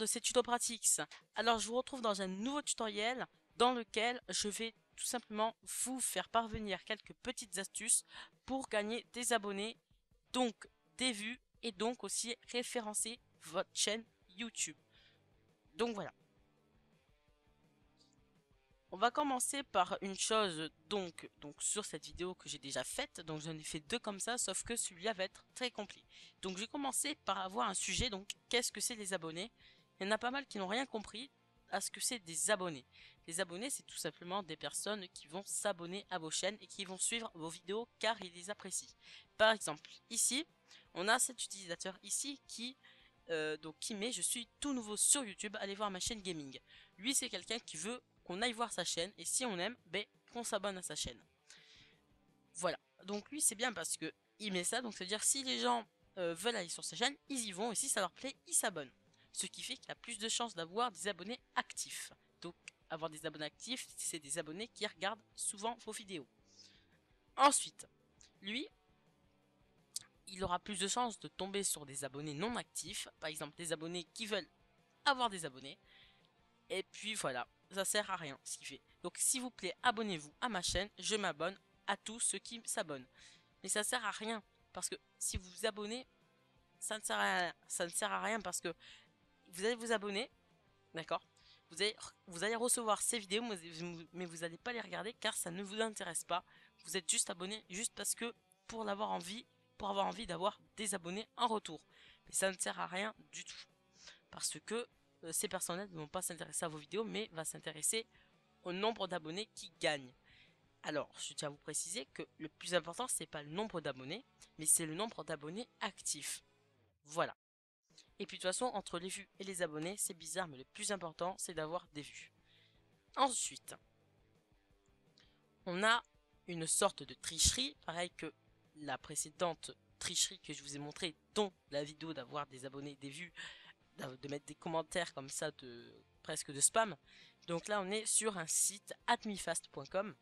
monde, c'est TutoPratix. Alors je vous retrouve dans un nouveau tutoriel dans lequel je vais tout simplement vous faire parvenir quelques petites astuces pour gagner des abonnés, donc des vues et donc aussi référencer votre chaîne YouTube. Donc voilà. On va commencer par une chose donc sur cette vidéo que j'ai déjà faite. Donc j'en ai fait deux comme ça, sauf que celui-là va être très complet. Donc je vais commencer par avoir un sujet, donc qu'est-ce que c'est les abonnés? Il y en a pas mal qui n'ont rien compris à ce que c'est des abonnés. Les abonnés, c'est tout simplement des personnes qui vont s'abonner à vos chaînes et qui vont suivre vos vidéos car ils les apprécient. Par exemple, ici, on a cet utilisateur ici qui met je suis tout nouveau sur YouTube, allez voir ma chaîne gaming. Lui, c'est quelqu'un qui veut qu'on aille voir sa chaîne et si on aime, ben, qu'on s'abonne à sa chaîne. Voilà. Donc lui, c'est bien parce que il met ça, donc ça veut dire si les gens veulent aller sur sa chaîne, ils y vont et si ça leur plaît, ils s'abonnent. Ce qui fait qu'il a plus de chances d'avoir des abonnés actifs. Donc avoir des abonnés actifs, c'est des abonnés qui regardent souvent vos vidéos. Ensuite, lui, il aura plus de chances de tomber sur des abonnés non actifs, par exemple des abonnés qui veulent avoir des abonnés. Et puis voilà, ça sert à rien ce qu'il fait. Donc s'il vous plaît, abonnez-vous à ma chaîne, je m'abonne à tous ceux qui s'abonnent. Mais ça sert à rien, parce que si vous vous abonnez, ça ne sert à rien. Ça ne sert à rien parce que vous allez vous abonner, d'accord, vous allez recevoir ces vidéos, mais vous n'allez pas les regarder car ça ne vous intéresse pas. Vous êtes juste abonné juste parce que pour avoir envie d'avoir des abonnés en retour. Mais ça ne sert à rien du tout. Parce que ces personnes-là ne vont pas s'intéresser à vos vidéos, mais va s'intéresser au nombre d'abonnés qui gagnent. Alors, je tiens à vous préciser que le plus important, c'est pas le nombre d'abonnés, mais c'est le nombre d'abonnés actifs. Voilà. Et puis de toute façon, entre les vues et les abonnés, c'est bizarre, mais le plus important, c'est d'avoir des vues. Ensuite, on a une sorte de tricherie, pareil que la précédente tricherie que je vous ai montré, dont la vidéo d'avoir des abonnés, des vues, de mettre des commentaires comme ça presque de spam. Donc là on est sur un site atmifast.com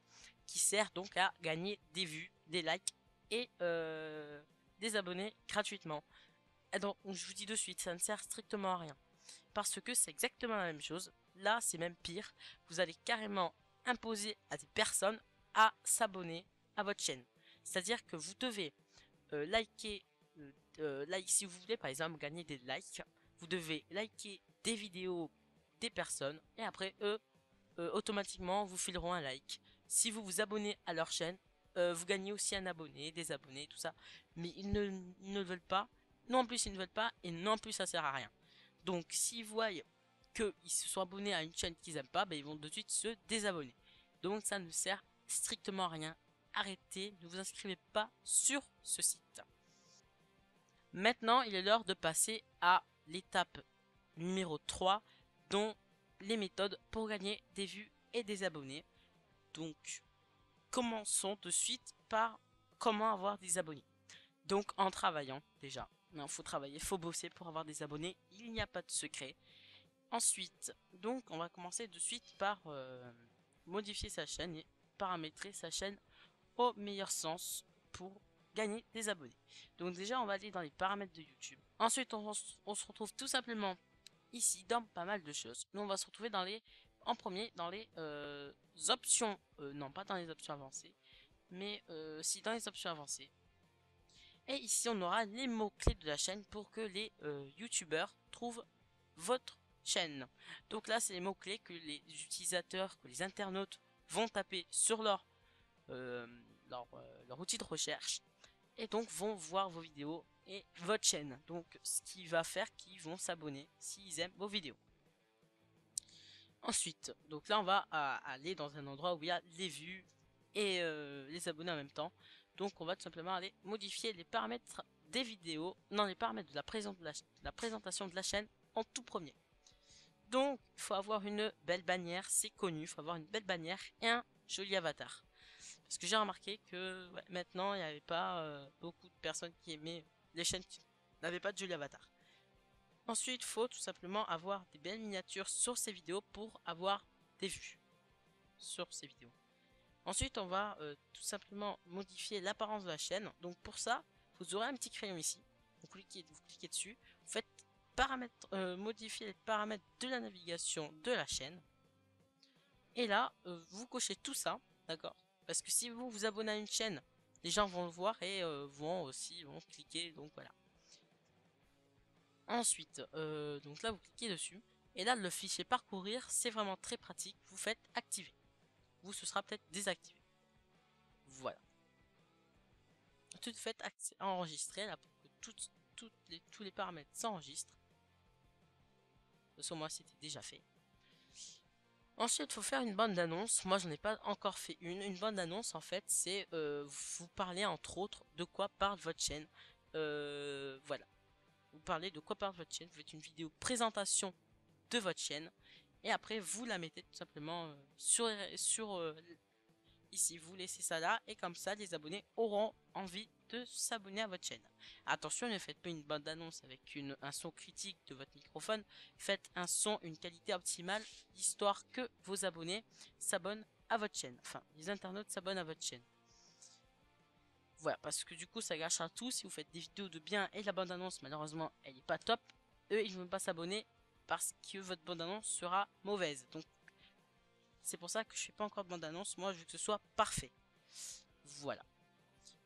qui sert donc à gagner des vues, des likes et des abonnés gratuitement. Et donc je vous dis de suite, ça ne sert strictement à rien. Parce que c'est exactement la même chose. Là c'est même pire. Vous allez carrément imposer à des personnes à s'abonner à votre chaîne. C'est-à-dire que vous devez liker, like, si vous voulez par exemple gagner des likes, vous devez liker des vidéos des personnes et après eux, automatiquement vous fileront un like. Si vous vous abonnez à leur chaîne, vous gagnez aussi un abonné, des abonnés, tout ça. Mais ils ne veulent pas, non plus ils ne veulent pas et non plus ça sert à rien. Donc s'ils voient qu'ils se sont abonnés à une chaîne qu'ils aiment pas, ben, ils vont de suite se désabonner. Donc ça ne sert strictement à rien. Arrêtez, ne vous inscrivez pas sur ce site. Maintenant, il est l'heure de passer à l'étape numéro 3, dont les méthodes pour gagner des vues et des abonnés. Donc, commençons de suite par comment avoir des abonnés. Donc, en travaillant, déjà. Il faut travailler, il faut bosser pour avoir des abonnés. Il n'y a pas de secret. Ensuite, donc, on va commencer de suite par modifier sa chaîne et paramétrer sa chaîne au meilleur sens pour gagner des abonnés. Donc déjà, on va aller dans les paramètres de YouTube. Ensuite, on se retrouve tout simplement ici dans pas mal de choses. Nous, on va se retrouver en premier dans les options, non pas dans les options avancées, mais si dans les options avancées. Et ici, on aura les mots-clés de la chaîne pour que les YouTubeurs trouvent votre chaîne. Donc là, c'est les mots-clés que les utilisateurs, que les internautes vont taper sur leur outil de recherche et donc vont voir vos vidéos et votre chaîne. Donc ce qui va faire qu'ils vont s'abonner s'ils aiment vos vidéos. Ensuite, donc là on va aller dans un endroit où il y a les vues et les abonnés en même temps. Donc on va tout simplement aller modifier les paramètres des vidéos, non les paramètres de la présentation de la chaîne en tout premier. Donc il faut avoir une belle bannière, c'est connu, il faut avoir une belle bannière et un joli avatar. Parce que j'ai remarqué que ouais, maintenant, il n'y avait pas beaucoup de personnes qui aimaient les chaînes qui n'avaient pas de joli avatar. Ensuite, il faut tout simplement avoir des belles miniatures sur ces vidéos pour avoir des vues sur ces vidéos. Ensuite, on va tout simplement modifier l'apparence de la chaîne. Donc pour ça, vous aurez un petit crayon ici. Vous cliquez dessus, vous faites paramètres, modifier les paramètres de la navigation de la chaîne. Et là, vous cochez tout ça, d'accord? Parce que si vous vous abonnez à une chaîne, les gens vont le voir et vont cliquer, donc voilà. Ensuite, donc là vous cliquez dessus, et là le fichier parcourir, c'est vraiment très pratique. Vous faites activer. Vous, ce sera peut-être désactivé. Voilà. Tout faites enregistrer là pour que tous les paramètres s'enregistrent. Sur moi, c'était déjà fait. Ensuite, il faut faire une bande d'annonce. Moi, j'en ai pas encore fait une. Une bande d'annonce, en fait, c'est vous parlez entre autres de quoi parle votre chaîne. Voilà. Vous parlez de quoi parle votre chaîne. Vous faites une vidéo présentation de votre chaîne. Et après, vous la mettez tout simplement sur ici. Vous laissez ça là. Et comme ça, les abonnés auront envie de s'abonner à votre chaîne. Attention, ne faites pas une bande d'annonce avec un son critique de votre microphone. Faites un son, une qualité optimale, histoire que vos abonnés s'abonnent à votre chaîne. Enfin, les internautes s'abonnent à votre chaîne. Voilà, parce que du coup, ça gâchera tout. Si vous faites des vidéos de bien et la bande annonce, malheureusement, elle n'est pas top. Eux, ils ne vont pas s'abonner parce que votre bande annonce sera mauvaise. Donc, c'est pour ça que je ne fais pas encore de bande annonce. Moi, je veux que ce soit parfait. Voilà.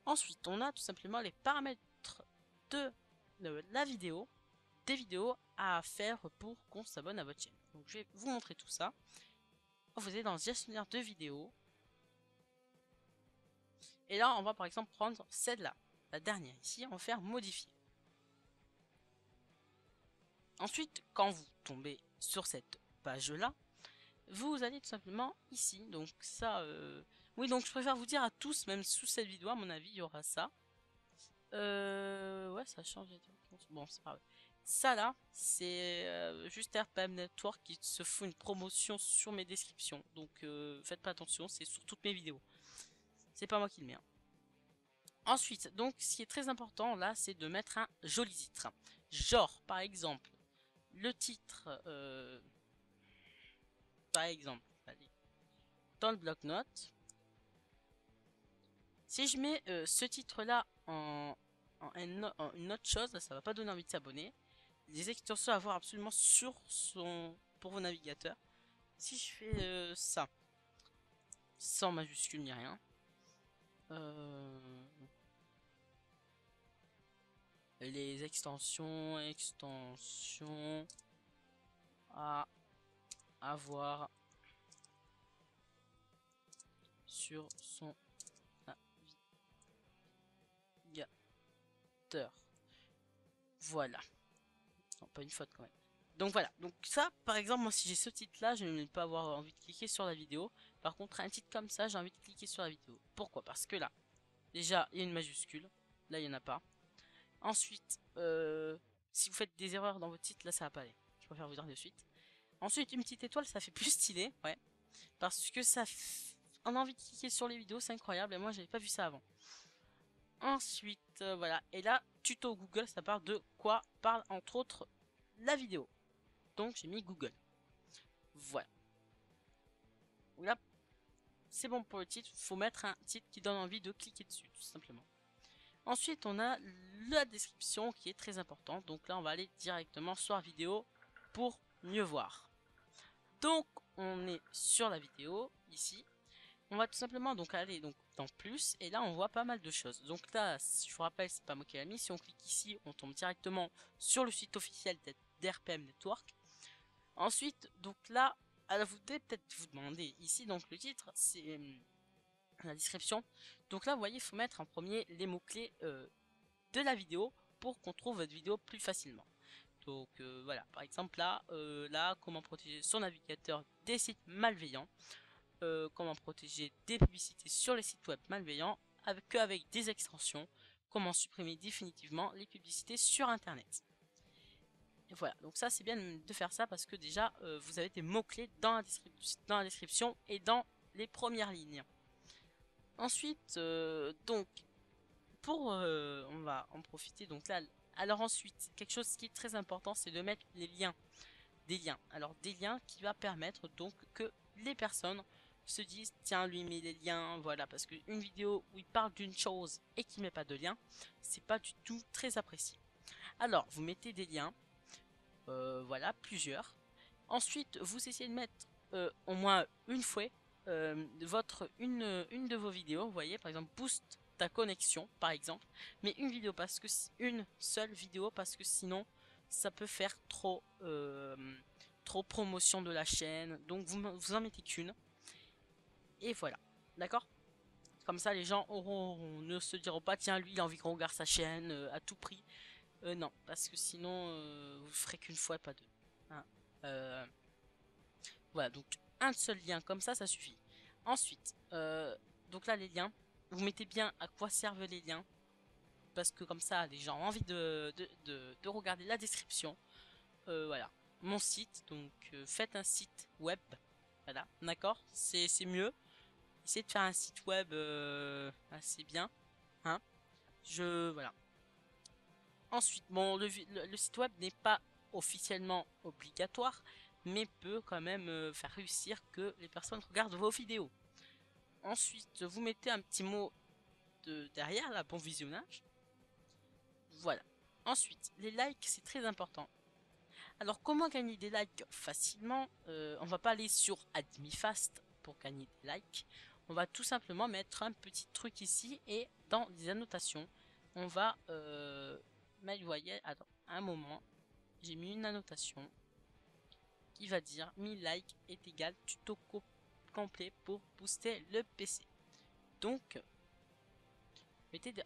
Ensuite, on a tout simplement les paramètres de la vidéo, des vidéos à faire pour qu'on s'abonne à votre chaîne. Donc, je vais vous montrer tout ça. Vous êtes dans le gestionnaire de vidéos. Et là, on va par exemple prendre celle-là, la dernière ici, on va faire modifier. Ensuite, quand vous tombez sur cette page-là, vous allez tout simplement ici. Donc ça, oui, donc je préfère vous dire à tous, même sous cette vidéo, à mon avis, il y aura ça. Ouais, ça change. Bon, c'est pas grave. Ça là, c'est juste RPM Network qui se fout une promotion sur mes descriptions. Donc faites pas attention, c'est sur toutes mes vidéos. C'est pas moi qui le mets. Hein. Ensuite, donc ce qui est très important là, c'est de mettre un joli titre. Genre, par exemple, le titre, par exemple, allez, dans le bloc-notes. Si je mets ce titre-là en une autre chose, là, ça va pas donner envie de s'abonner. Les extensions à voir absolument pour vos navigateurs. Si je fais ça, sans majuscule ni rien, les extensions à avoir sur son navigateur. Voilà. Non, pas une faute quand même. Donc voilà, donc ça par exemple, moi si j'ai ce titre là, je ne vais pas avoir envie de cliquer sur la vidéo. Par contre un titre comme ça, j'ai envie de cliquer sur la vidéo. Pourquoi? Parce que là, déjà il y a une majuscule, là il n'y en a pas. Ensuite, si vous faites des erreurs dans votre titre, là ça va pas aller. Je préfère vous dire de suite. Ensuite, une petite étoile, ça fait plus stylé, ouais. Parce que on a envie de cliquer sur les vidéos, c'est incroyable, et moi j'avais pas vu ça avant. Ensuite, voilà, et là, tuto Google, ça parle de quoi parle entre autres la vidéo. Donc j'ai mis Google. Voilà. Là, c'est bon pour le titre. Il faut mettre un titre qui donne envie de cliquer dessus, tout simplement. Ensuite, on a la description qui est très importante. Donc là, on va aller directement sur la vidéo pour mieux voir. Donc, on est sur la vidéo, ici. On va tout simplement donc aller donc dans plus. Et là, on voit pas mal de choses. Donc là, je vous rappelle, c'est pas moi qui l'ai mis. Si on clique ici, on tombe directement sur le site officiel d'RPM Network. Ensuite, donc là, alors vous devez peut-être vous demander ici, donc le titre, c'est la description. Donc là, vous voyez, il faut mettre en premier les mots-clés de la vidéo pour qu'on trouve votre vidéo plus facilement. Donc voilà, par exemple là, comment protéger son navigateur des sites malveillants, comment protéger des publicités sur les sites web malveillants avec des extensions, comment supprimer définitivement les publicités sur internet. Et voilà, donc ça c'est bien de faire ça parce que déjà vous avez des mots-clés dans la description et dans les premières lignes. Ensuite, donc, on va en profiter, donc là, alors ensuite, quelque chose qui est très important, c'est de mettre les liens, des liens. Alors des liens qui va permettre donc que les personnes se disent, tiens, lui met les liens, voilà, parce qu'une vidéo où il parle d'une chose et qui met pas de lien, c'est pas du tout très apprécié. Alors, vous mettez des liens. voilà, plusieurs. Ensuite, vous essayez de mettre au moins une fois une de vos vidéos, vous voyez, par exemple, boost ta connexion, par exemple, mais une vidéo parce que une seule vidéo parce que sinon ça peut faire trop promotion de la chaîne, donc vous en mettez qu'une et voilà, d'accord? Comme ça, les gens ne se diront pas, tiens, lui, il a envie qu'on regarde sa chaîne à tout prix. Non, parce que sinon, vous ferez qu'une fois, pas deux. Hein. Voilà, donc un seul lien comme ça suffit. Ensuite, donc là, les liens, vous mettez bien à quoi servent les liens. Parce que comme ça, les gens ont envie de regarder la description. Voilà, mon site, donc faites un site web. Voilà, d'accord, c'est mieux. Essayez de faire un site web assez bien. Hein. Voilà. Ensuite, bon, le site web n'est pas officiellement obligatoire, mais peut quand même faire réussir que les personnes regardent vos vidéos. Ensuite, vous mettez un petit mot derrière, là, bon visionnage. Voilà. Ensuite, les likes, c'est très important. Alors, comment gagner des likes facilement? On va pas aller sur AdmiFast pour gagner des likes. On va tout simplement mettre un petit truc ici et dans les annotations, on va mettre, vous voyez, attends, un moment, j'ai mis une annotation qui va dire 1000 likes est égal tuto complet pour booster le PC. Donc,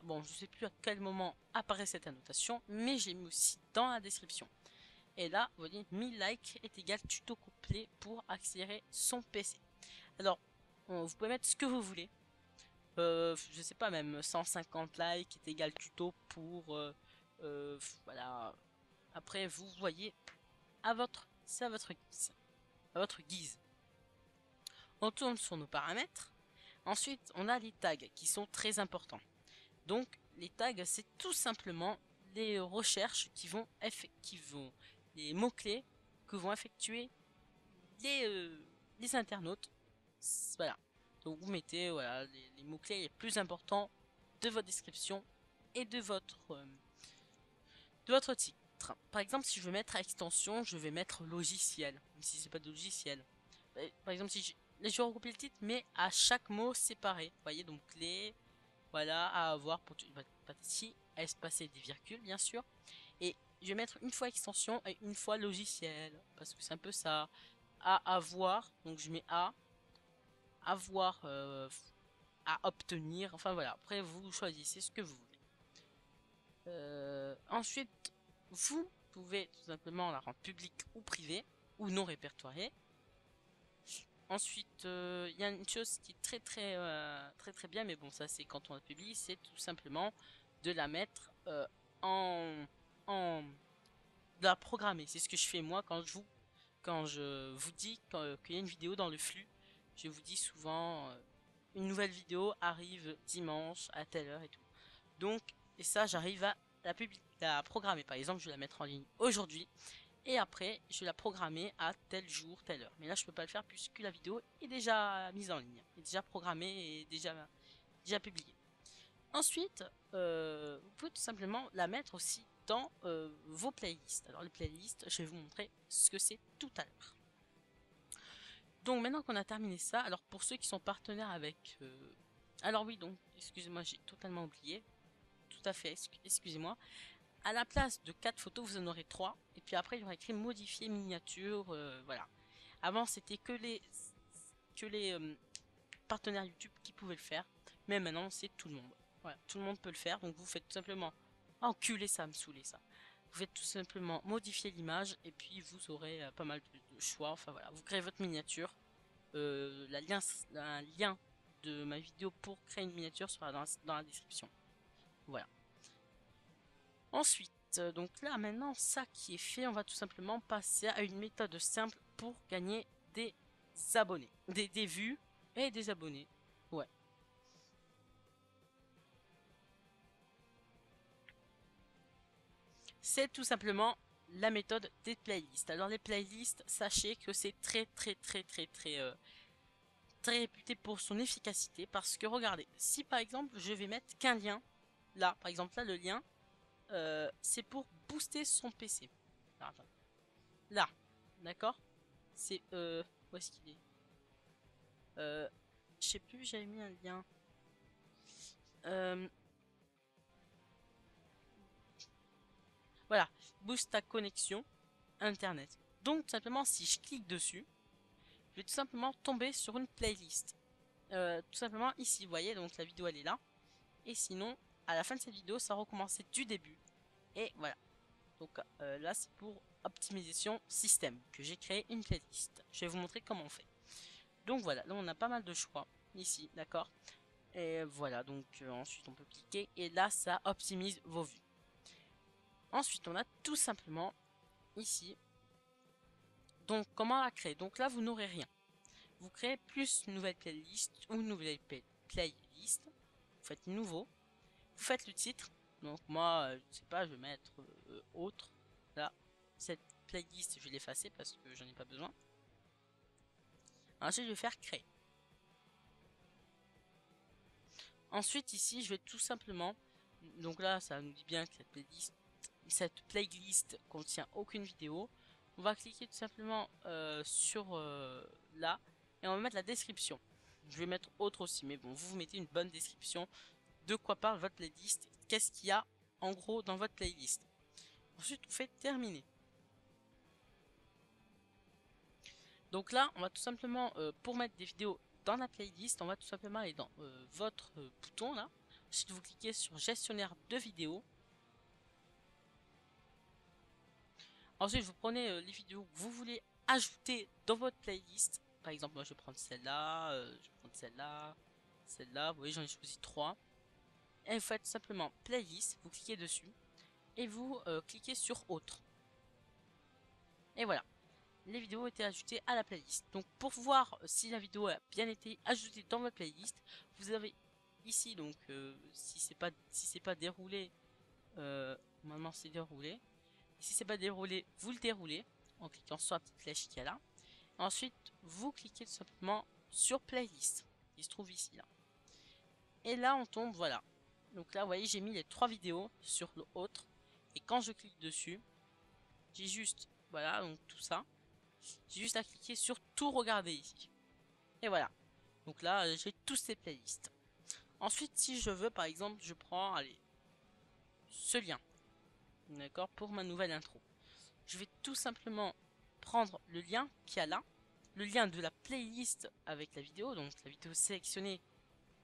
bon, je sais plus à quel moment apparaît cette annotation, mais j'ai mis aussi dans la description. Et là, vous voyez, 1000 likes est égal tuto complet pour accélérer son PC. Alors, vous pouvez mettre ce que vous voulez. Je sais pas, même 150 likes est égal tuto pour... voilà. Après, vous voyez, c'est à votre guise. À votre guise. On tourne sur nos paramètres. Ensuite, on a les tags qui sont très importants. Donc, les tags, c'est tout simplement les recherches les mots-clés que vont effectuer les internautes. Voilà. Donc, vous mettez voilà, les mots-clés les plus importants de votre description et de votre titre. Par exemple, si je veux mettre extension, je vais mettre logiciel, même si c'est pas de logiciel. Par exemple, si je vais regrouper le titre, mais à chaque mot séparé. Vous voyez, donc les voilà à avoir pour ici espacer des virgules bien sûr, et je vais mettre une fois extension et une fois logiciel parce que c'est un peu ça. À avoir, donc je mets à avoir, à obtenir, enfin voilà, après vous choisissez ce que vous voulez. Ensuite, vous pouvez tout simplement la rendre publique ou privée ou non répertoriée. Ensuite, il y a une chose qui est très bien, mais bon, ça c'est quand on la publie, c'est tout simplement de la mettre en de la programmer. C'est ce que je fais moi quand je vous dis qu'il y a une vidéo dans le flux. Je vous dis souvent une nouvelle vidéo arrive dimanche à telle heure et tout. Donc, et ça, j'arrive à la programmer. Par exemple, je vais la mettre en ligne aujourd'hui. Et après, je vais la programmer à tel jour, telle heure. Mais là, je peux pas le faire puisque la vidéo est déjà mise en ligne, est déjà programmée et déjà publiée. Ensuite, vous pouvez tout simplement la mettre aussi dans vos playlists. Alors les playlists, je vais vous montrer ce que c'est tout à l'heure. Donc maintenant qu'on a terminé ça, alors pour ceux qui sont partenaires avec... alors oui, donc, excusez-moi, j'ai totalement oublié. Tout à fait, excusez-moi. À la place de 4 photos, vous en aurez 3. Et puis après, il y aura écrit modifier miniature. Voilà. Avant, c'était que les partenaires YouTube qui pouvaient le faire. Mais maintenant, c'est tout le monde. Voilà, tout le monde peut le faire. Donc vous faites tout simplement... Enculé, ça me saoulait ça. Vous faites tout simplement modifier l'image. Et puis vous aurez pas mal de choix. Enfin voilà, vous créez votre miniature. Un lien de ma vidéo pour créer une miniature sera dans la description. Voilà. Ensuite, donc là maintenant ça qui est fait, on va tout simplement passer à une méthode simple pour gagner des abonnés, des vues et des abonnés. Ouais. C'est tout simplement la méthode des playlists. Alors les playlists, sachez que c'est très réputé pour son efficacité parce que regardez, si par exemple je vais mettre qu'un lien, là par exemple là le lien, c'est pour booster son PC. Alors, attends. là, d'accord? C'est où est-ce qu'il est? Je sais plus, j'avais mis un lien. Euh, voilà, booste ta connexion internet. Donc tout simplement, si je clique dessus, je vais tout simplement tomber sur une playlist. Tout simplement ici, vous voyez, donc la vidéo elle est là. Et sinon, à la fin de cette vidéo, ça recommencer du début. Et voilà. Donc là, c'est pour optimisation système que j'ai créé une playlist. Je vais vous montrer comment on fait. Donc voilà, là on a pas mal de choix ici, d'accord? Et voilà, donc ensuite on peut cliquer et là ça optimise vos vues. Ensuite, on a tout simplement ici, donc comment la créer? Donc là, vous n'aurez rien. Vous créez plus une nouvelle playlist ou une nouvelle playlist. Vous faites nouveau. Vous faites le titre. Donc moi, je sais pas, je vais mettre autre. Là, cette playlist, je vais l'effacer parce que j'en ai pas besoin. Ensuite, je vais faire créer. Ensuite, ici, je vais tout simplement. Donc là, ça nous dit bien que cette playlist contient aucune vidéo. On va cliquer tout simplement sur là et on va mettre la description. Je vais mettre autre aussi, mais bon, vous mettez une bonne description de quoi parle votre playlist, qu'est-ce qu'il y a en gros dans votre playlist. Ensuite, on fait terminer. Donc là, on va tout simplement, pour mettre des vidéos dans la playlist, on va tout simplement aller dans votre bouton là. Ensuite, vous cliquez sur gestionnaire de vidéos. Ensuite, vous prenez les vidéos que vous voulez ajouter dans votre playlist. Par exemple, moi je vais prendre celle-là, je vais prendre celle-là, celle-là. Vous voyez, j'en ai choisi 3. Et vous faites simplement playlist, vous cliquez dessus et vous cliquez sur autre. Et voilà, les vidéos ont été ajoutées à la playlist. Donc pour voir si la vidéo a bien été ajoutée dans votre playlist, vous avez ici donc si c'est pas déroulé, maintenant c'est déroulé. Si c'est pas déroulé, vous le déroulez en cliquant sur la petite flèche qui est là. Ensuite, vous cliquez tout simplement sur playlist qui se trouve ici là. Et là, on tombe, voilà. Donc là, vous voyez, j'ai mis les 3 vidéos sur le autre. Et quand je clique dessus, j'ai juste, voilà, donc tout ça. J'ai juste à cliquer sur tout regarder ici. Et voilà. Donc là, j'ai tous ces playlists. Ensuite, si je veux, par exemple, je prends, allez, ce lien. D'accord, pour ma nouvelle intro. Je vais tout simplement prendre le lien qu'il y a là, le lien de la playlist avec la vidéo, donc la vidéo sélectionnée,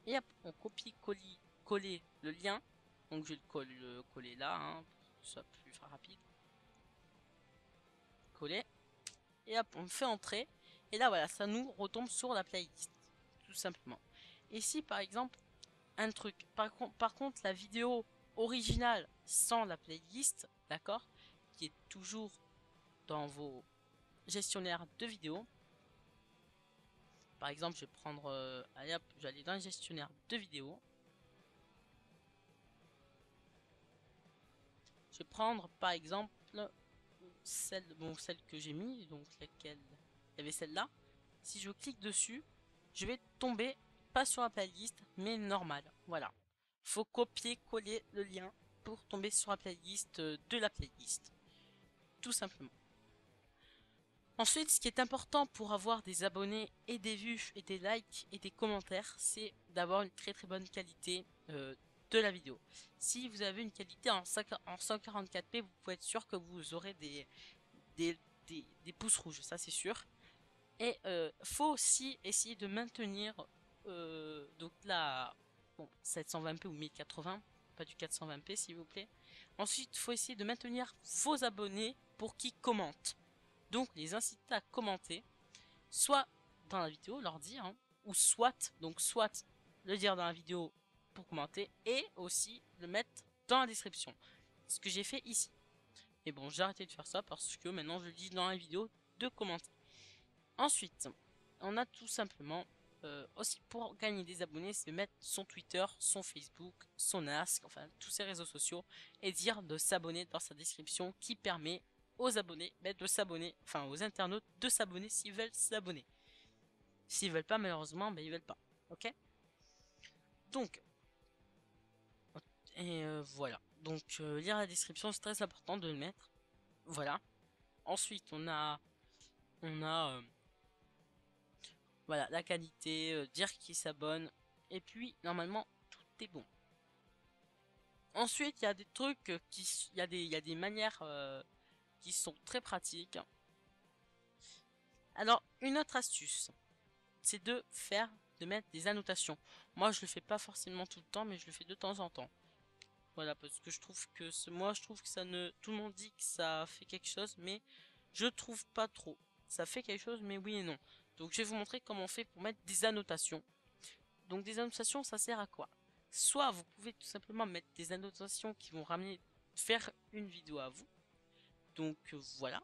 et hop, on copie-coller le lien. Donc je vais le coller là, hein, pour que ce soit plus rapide. Coller. Et hop, on fait entrer. Et là voilà, ça nous retombe sur la playlist. Tout simplement. Et si par exemple, un truc, par contre la vidéo originale sans la playlist, d'accord, qui est toujours dans vos gestionnaires de vidéos. Par exemple, je vais prendre, allez hop, je vais aller dans le gestionnaire de vidéos. Je vais prendre par exemple celle, bon, celle que j'ai mis, donc laquelle il y avait celle-là. Si je clique dessus, je vais tomber pas sur la playlist, mais normal. Voilà. Faut copier-coller le lien pour tomber sur la playlist de la playlist. Tout simplement. Ensuite, ce qui est important pour avoir des abonnés et des vues et des likes et des commentaires, c'est d'avoir une très très bonne qualité de la vidéo. Si vous avez une qualité en 144p, vous pouvez être sûr que vous aurez des, des pouces rouges, ça c'est sûr. Et faut aussi essayer de maintenir donc là, bon, 720p ou 1080, pas du 420p s'il vous plaît. Ensuite, il faut essayer de maintenir vos abonnés pour qu'ils commentent. Donc les inciter à commenter, soit dans la vidéo, leur dire, hein, ou soit le dire dans la vidéo pour commenter, et aussi le mettre dans la description. Ce que j'ai fait ici. Mais bon, j'ai arrêté de faire ça parce que maintenant je dis dans la vidéo de commenter. Ensuite, on a tout simplement aussi pour gagner des abonnés, c'est mettre son Twitter, son Facebook, son Ask, enfin tous ces réseaux sociaux, et dire de s'abonner dans sa description qui permet aux abonnés de s'abonner, enfin aux internautes de s'abonner s'ils veulent s'abonner. S'ils veulent pas, malheureusement, ils veulent pas. Ok? Donc, et voilà. Donc, lire la description, c'est très important de le mettre. Voilà. Ensuite, on a voilà, la qualité, dire qui s'abonne, et puis normalement tout est bon. Ensuite, il y a des trucs il y a des manières qui sont très pratiques. Alors, une autre astuce, c'est de mettre des annotations. Moi, je le fais pas forcément tout le temps, mais je le fais de temps en temps. Voilà, parce que je trouve que moi, je trouve que ça ne, tout le monde dit que ça fait quelque chose, mais je trouve pas trop. Ça fait quelque chose, mais oui et non. Donc, je vais vous montrer comment on fait pour mettre des annotations. Donc, des annotations, ça sert à quoi? Soit vous pouvez tout simplement mettre des annotations qui vont faire une vidéo à vous. Donc, voilà.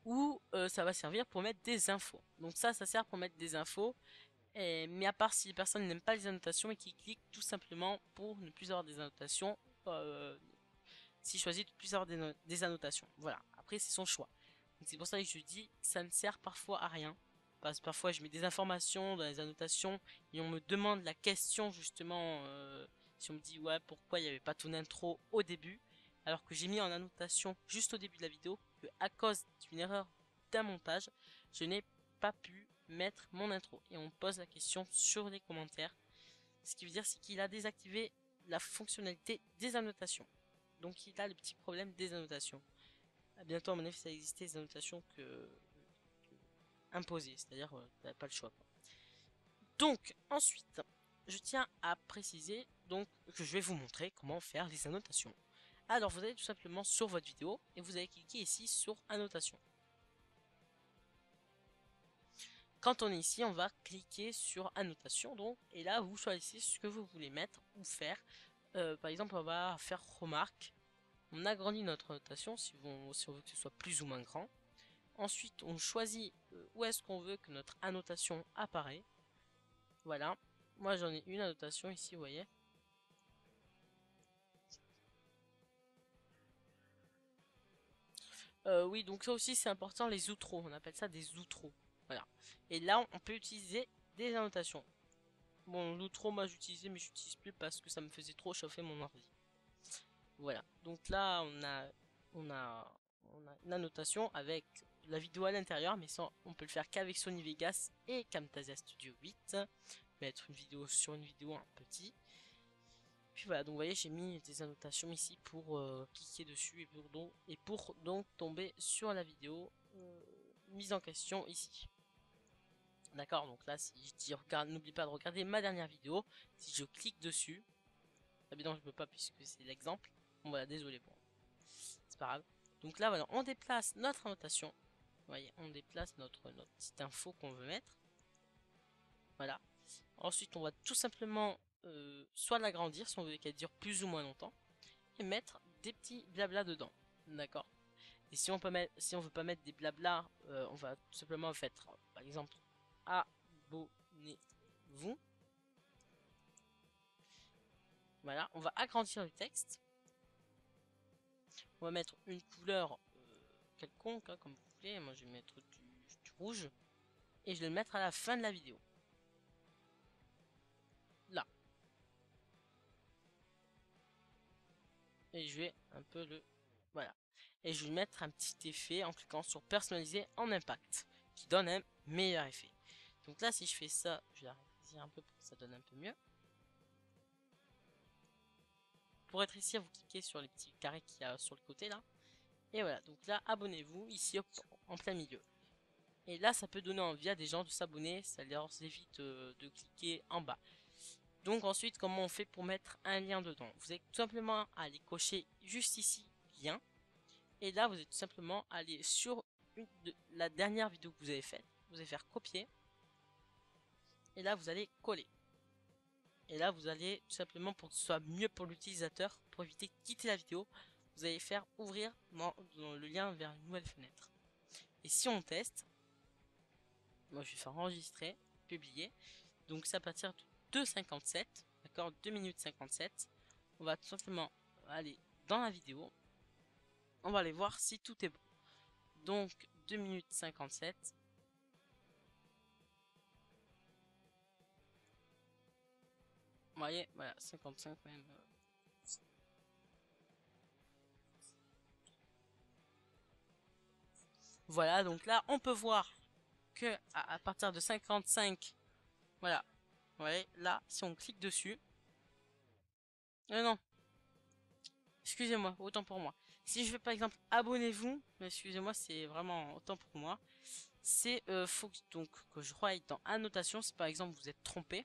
Ou ça va servir pour mettre des infos. Donc ça sert pour mettre des infos. Mais à part si les personnes n'aiment pas les annotations et qui cliquent tout simplement pour ne plus avoir des annotations, s'ils choisissent de plus avoir des annotations. Voilà, après c'est son choix. C'est pour ça que je dis, ça ne sert parfois à rien. Parce que parfois je mets des informations dans les annotations et on me demande la question justement, si on me dit ouais pourquoi il n'y avait pas ton intro au début, alors que j'ai mis en annotation juste au début de la vidéo que à cause d'une erreur d'un montage, je n'ai pas pu mettre mon intro. Et on me pose la question sur les commentaires. Ce qui veut dire c'est qu'il a désactivé la fonctionnalité des annotations. Donc il a le petit problème des annotations. À bientôt à mon avis ça existait des annotations imposées, c'est-à-dire t'avais pas le choix, quoi. Donc ensuite, je tiens à préciser donc que je vais vous montrer comment faire les annotations. Alors vous allez tout simplement sur votre vidéo et vous allez cliquer ici sur annotation. Quand on est ici, on va cliquer sur annotation donc et là vous choisissez ce que vous voulez mettre ou faire. Par exemple, on va faire remarque. On agrandit notre annotation si on veut que ce soit plus ou moins grand. Ensuite, on choisit où est-ce qu'on veut que notre annotation apparaît. Voilà. Moi, j'en ai une annotation ici, vous voyez. Oui, donc ça aussi, c'est important, les outros. On appelle ça des outros. Voilà. Et là, on peut utiliser des annotations. Bon, l'outro, moi, j'utilisais, mais j'utilise plus parce que ça me faisait trop chauffer mon ordi. Voilà. Donc là, on a une annotation avec la vidéo à l'intérieur, mais ça, on peut le faire qu'avec Sony Vegas et Camtasia Studio 8. Mettre une vidéo sur une vidéo un petit. Puis voilà, donc vous voyez, j'ai mis des annotations ici pour cliquer dessus et pour donc tomber sur la vidéo mise en question ici. D'accord, donc là, si je dis regarde, n'oublie pas de regarder ma dernière vidéo. Si je clique dessus, évidemment, je peux pas puisque c'est l'exemple. Bon, voilà, désolé, bon, c'est pas grave. Donc là, voilà, on déplace notre annotation. Vous voyez, on déplace notre petite info qu'on veut mettre. Voilà. Ensuite, on va tout simplement soit l'agrandir si on veut qu'elle dure plus ou moins longtemps. Et mettre des petits blabla dedans. D'accord. Et si on veut pas mettre des blabla, on va tout simplement faire, par exemple, abonnez-vous. Voilà, on va agrandir le texte. On va mettre une couleur quelconque, hein, comme vous voulez. Moi, je vais mettre du rouge. Et je vais le mettre à la fin de la vidéo. Là. Et je vais un peu le... Voilà. Et je vais mettre un petit effet en cliquant sur personnaliser en impact. Qui donne un meilleur effet. Donc là, si je fais ça, je vais la rétrécir un peu pour que ça donne un peu mieux. Pour rétrécir, vous cliquez sur les petits carrés qu'il y a sur le côté là. Et voilà, donc là, abonnez-vous ici en plein milieu. Et là, ça peut donner envie à des gens de s'abonner, ça leur évite de cliquer en bas. Donc ensuite, comment on fait pour mettre un lien dedans? Vous avez tout simplement à aller cocher juste ici, lien. Et là, vous allez tout simplement aller sur la dernière vidéo que vous avez faite. Vous allez faire copier. Et là, vous allez coller. Et là, vous allez tout simplement, pour que ce soit mieux pour l'utilisateur, pour éviter de quitter la vidéo, vous allez faire ouvrir dans le lien vers une nouvelle fenêtre. Et si on teste, moi je vais faire enregistrer, publier. Donc c'est à partir de 2,57, d'accord, 2 minutes 57. On va tout simplement aller dans la vidéo. On va aller voir si tout est bon. Donc 2 minutes 57. Vous voyez, voilà, 55 quand même. Voilà, donc là, on peut voir que à partir de 55, voilà, vous voyez, là, si on clique dessus, non, excusez-moi, autant pour moi. Si je fais par exemple abonnez-vous, mais excusez-moi, c'est vraiment autant pour moi. C'est faut donc que je crois dans annotation, si par exemple vous êtes trompé,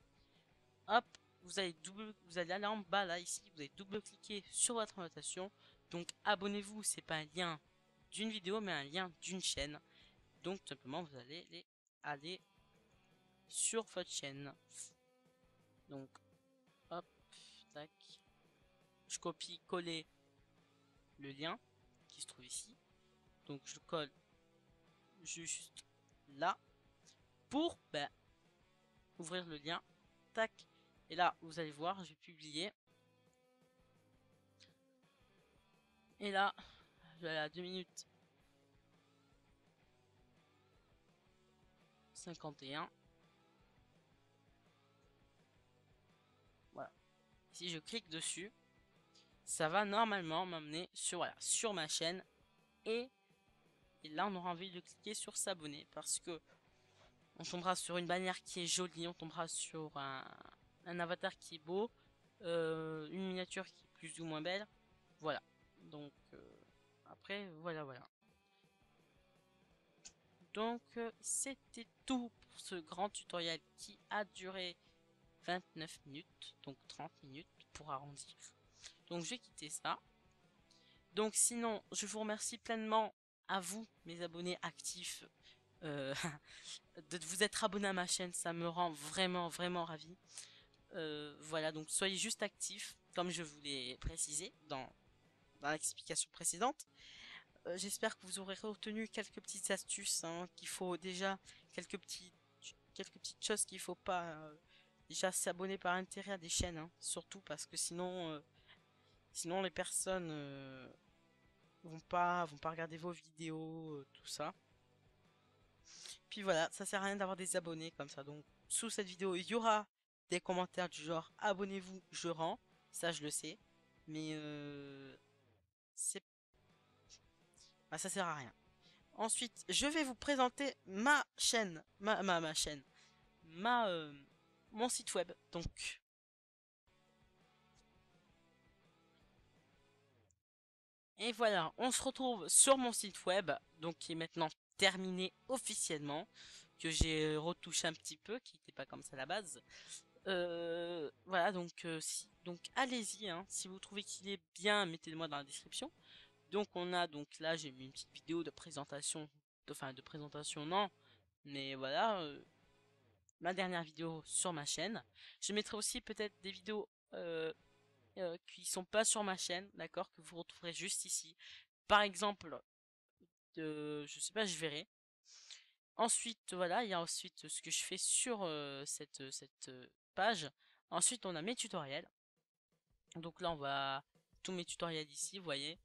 hop, vous allez aller en bas là ici, vous allez double-cliquer sur votre annotation. Donc abonnez-vous, c'est pas un lien d'une vidéo, mais un lien d'une chaîne. Donc tout simplement vous allez aller sur votre chaîne. Donc hop, tac, je copie-coller le lien qui se trouve ici. Donc je colle juste là pour ouvrir le lien. Tac. Et là, vous allez voir, je vais publier. Et là, je vais aller à 2 minutes 51. Voilà. Si je clique dessus, ça va normalement m'amener sur, voilà, sur ma chaîne. Et là, on aura envie de cliquer sur s'abonner parce que on tombera sur une bannière qui est jolie, on tombera sur un avatar qui est beau, une miniature qui est plus ou moins belle. Voilà. Donc, après, voilà. Donc, c'était tout pour ce grand tutoriel qui a duré 29 minutes, donc 30 minutes pour arrondir. Donc, je vais quitter ça. Donc, sinon, je vous remercie pleinement à vous, mes abonnés actifs, euh, de vous être abonnés à ma chaîne. Ça me rend vraiment ravi. Voilà, donc soyez juste actifs, comme je vous l'ai précisé dans l'explication précédente. J'espère que vous aurez retenu quelques petites astuces, hein, qu'il faut déjà, quelques petites choses qu'il faut pas déjà s'abonner par intérêt à des chaînes, hein, surtout parce que sinon les personnes vont pas regarder vos vidéos, tout ça. Puis voilà, ça sert à rien d'avoir des abonnés comme ça. Donc sous cette vidéo, il y aura des commentaires du genre abonnez-vous, je rends, ça je le sais, mais c'est ça sert à rien. Ensuite, je vais vous présenter ma chaîne, ma chaîne, mon site web. Donc, et voilà, on se retrouve sur mon site web, donc qui est maintenant terminé officiellement, que j'ai retouché un petit peu, qui n'était pas comme ça à la base. Voilà, donc, donc allez-y, hein, si vous trouvez qu'il est bien, mettez-le-moi dans la description. Donc on a, donc là j'ai mis une petite vidéo de présentation, enfin de présentation non, mais voilà, ma dernière vidéo sur ma chaîne. Je mettrai aussi peut-être des vidéos qui sont pas sur ma chaîne, d'accord, que vous retrouverez juste ici. Par exemple, je sais pas, je verrai. Ensuite, voilà, il y a ensuite ce que je fais sur cette page. Ensuite, on a mes tutoriels. Donc là, on va tous mes tutoriels ici, vous voyez.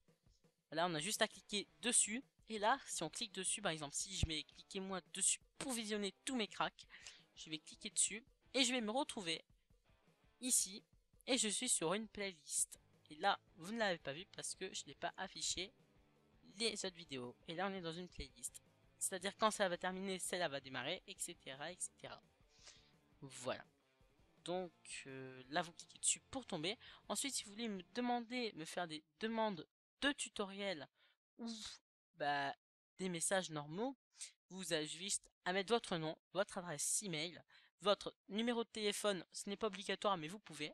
Là, on a juste à cliquer dessus. Et là, si on clique dessus, par exemple, si je vais cliquer moi dessus pour visionner tous mes cracks, je vais cliquer dessus et je vais me retrouver ici et je suis sur une playlist. Et là, vous ne l'avez pas vu parce que je n'ai pas affiché les autres vidéos. Et là, on est dans une playlist. C'est-à-dire quand ça va terminer, celle-là va démarrer, etc. Voilà. Donc là, vous cliquez dessus pour tomber. Ensuite, si vous voulez me faire des demandes de tutoriels ou bah, des messages normaux, vous avez juste à mettre votre nom, votre adresse email, votre numéro de téléphone, ce n'est pas obligatoire, mais vous pouvez.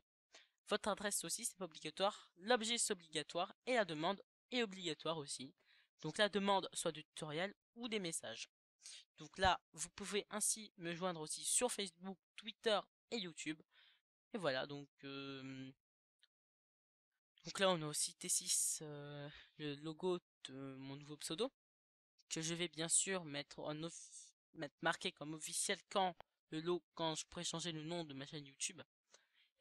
Votre adresse aussi, c'est pas obligatoire. L'objet, c'est obligatoire. Et la demande est obligatoire aussi. Donc la demande, soit du tutoriel ou des messages. Donc là, vous pouvez ainsi me joindre aussi sur Facebook, Twitter et YouTube. Et voilà, donc là on a aussi T6, le logo de mon nouveau pseudo, que je vais bien sûr mettre marqué comme officiel quand je pourrai changer le nom de ma chaîne YouTube.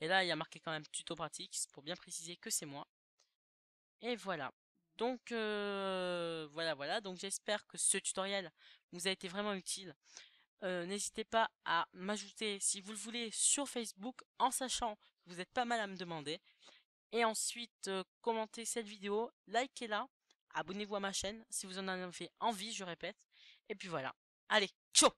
Et là il y a marqué quand même tuto pratique pour bien préciser que c'est moi. Et voilà. Donc voilà. Donc j'espère que ce tutoriel vous a été vraiment utile. N'hésitez pas à m'ajouter si vous le voulez sur Facebook en sachant que vous êtes pas mal à me demander. Et ensuite, commentez cette vidéo, likez-la, abonnez-vous à ma chaîne si vous en avez envie, je répète. Et puis voilà. Allez, ciao!